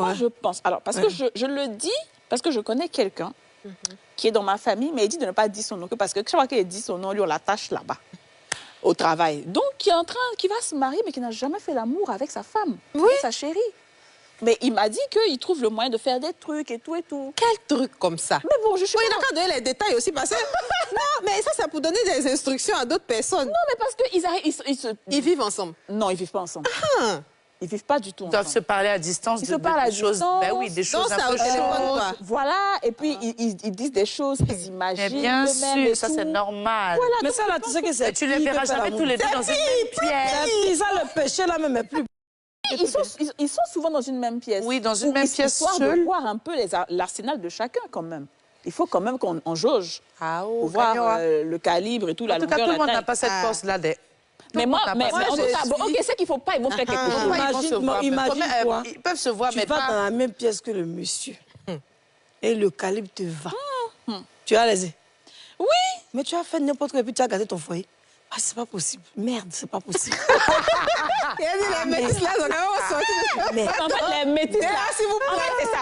moi, je pense. Alors, parce que je le dis, parce que je connais quelqu'un qui est dans ma famille, mais il dit de ne pas dire son nom, parce que chaque fois qu'il dit son nom, lui, on l'attache là-bas, au travail. Donc, qui va se marier, mais qui n'a jamais fait l'amour avec sa femme, avec sa chérie. Mais il m'a dit qu'il trouve le moyen de faire des trucs et tout et tout. Quel truc comme ça? Mais bon, je suis... Oui, il n'a qu'à donner les détails aussi, parce que... non, mais ça, c'est pour donner des instructions à d'autres personnes. Non, mais parce qu'ils Ils vivent ensemble. Non, ils ne vivent pas ensemble. Ah. Ils ne vivent pas du tout ensemble. Ils doivent se parler à distance. Ils se parlent à distance. Ben oui, des choses un peu chaudes. Voilà, et puis ils disent des choses qu'ils imaginent. Mais bien sûr, ça c'est normal. Voilà, mais ça là, tu sais que c'est... Tu ne les verras jamais tous les deux dans une même pièce. Ça, le péché là même est plus... Ils sont souvent dans une même pièce. Oui, dans une même pièce histoire seule. de voir un peu l'arsenal de chacun quand même. Il faut quand même qu'on jauge pour voir le calibre et tout, la longueur, En tout cas, tout le monde la n'a taille. pas cette force-là. Mais moi, en tout cas, bon, ok, c'est qu'il ne faut pas, ils vont faire quelque chose. Imagine quoi, ils peuvent se voir, mais tu vas dans la même pièce que le monsieur et le calibre te va. Tu as les... Oui. Mais tu as fait n'importe quoi et puis tu as gâté ton foyer. Ah, c'est pas possible. Merde, c'est pas possible. Il a dit les métis là, ils ont quand même sorti. En fait, les métis là, s'il vous plaît, c'est ça.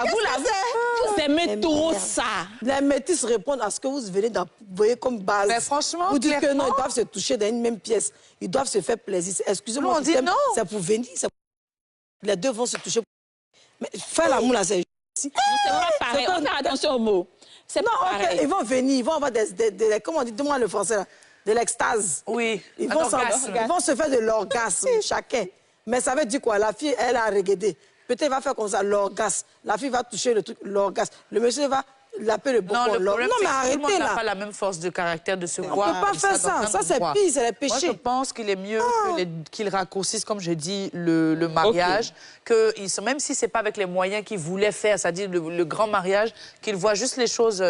Vous aimez trop ça. Les métis répondent à ce que vous venez d'envoyer comme base. Mais franchement, vous dites que non, ils doivent se toucher dans une même pièce. Ils doivent se faire plaisir. Excusez-moi, on dit non. C'est pour venir. Les deux vont se toucher. Mais faire l'amour là, c'est... C'est pas pareil. On fait attention aux mots. C'est pas pareil. Ils vont venir, ils vont avoir comment on dit, demande le français là, de l'extase. Oui, ils vont se faire de l'orgasme, chacun. Mais ça veut dire quoi? La fille, elle a regardé. Peut-être elle va faire comme ça, l'orgasme. La fille va toucher le truc, l'orgasme. Le monsieur va l'appeler le bon. Non, le problème, mais c'est que arrêtez tout le monde là. n'a pas la même force de caractère de se On voir. ne peut pas faire ça. Ça, c'est pire, c'est les péchés. Moi, je pense qu'il est mieux qu'ils raccourcissent, comme je dis, le mariage. Que même si ce n'est pas avec les moyens qu'ils voulaient faire, c'est-à-dire le grand mariage, qu'ils voient juste les choses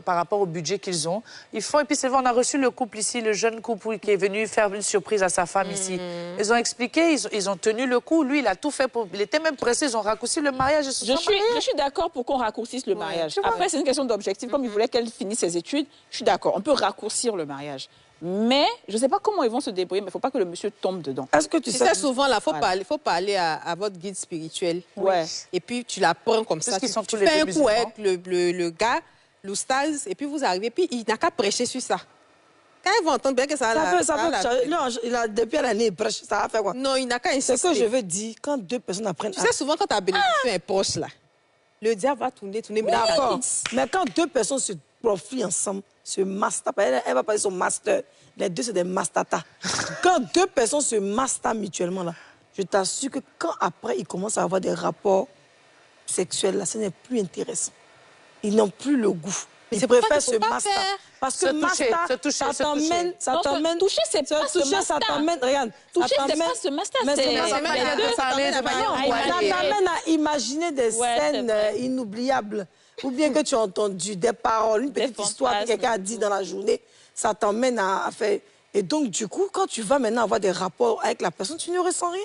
par rapport au budget qu'ils ont. Ils font, et puis c'est vrai, on a reçu le couple ici, le jeune couple qui est venu faire une surprise à sa femme ici. Ils ont expliqué, ils ont tenu le coup. Lui, il a tout fait pour... Il était même pressé, ils ont raccourci le mariage. Je suis d'accord pour qu'on raccourcisse le mariage. Après, c'est une question d'objectif. Comme il voulait qu'elle finisse ses études, je suis d'accord. On peut raccourcir le mariage. Mais je ne sais pas comment ils vont se débrouiller, mais il ne faut pas que le monsieur tombe dedans. Est-ce que tu sais souvent, là, il faut parler à votre guide spirituel. Ouais. Et puis, tu la prends comme ça. Tu fais un coup avec le gars, l'oustaz, et puis vous arrivez, puis il n'a qu'à prêcher sur ça. Quand ils vont entendre bien que ça non, depuis l'année, ça va faire quoi? Non, il n'a qu'à insister. C'est ce que je veux dire, quand deux personnes apprennent... Tu sais, souvent, quand tu as bénéficié un poste, là, le diable va tourner. D'accord. Mais quand deux personnes se profilent ensemble, se master, elle va parler de son master. Les deux, c'est des mastata. Quand deux personnes se master mutuellement, là, je t'assure que quand après, ils commencent à avoir des rapports sexuels, là, ce n'est plus intéressant. Ils n'ont plus le goût. Ils préfèrent se master. Parce que master, ça t'emmène... Toucher, c'est pas se master. Ça t'emmène... Regarde. Toucher, c'est pas se master. Ça t'amène à imaginer des scènes inoubliables. Ou bien que tu as entendu des paroles, une petite histoire que quelqu'un a dit dans la journée, ça t'emmène à faire... Et donc, du coup, quand tu vas maintenant avoir des rapports avec la personne, tu ne ressens rien.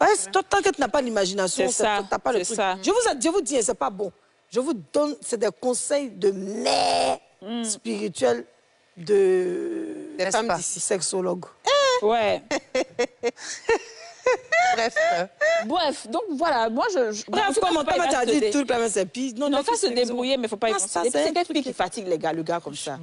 Ouais, toi, tant que tu n'as pas l'imagination, tu n'as pas le truc. Je vous dis, c'est pas bon. Je vous donne, c'est des conseils de mère spirituelle de femmes d'ici, sexologue. Ouais. Bref, donc voilà, moi je... Bref, comment tu as dit tout le temps, c'est pire. Non, il faut se débrouiller, mais il ne faut pas y penser. C'est quelqu'un qui fatigue les gars, le gars comme ça.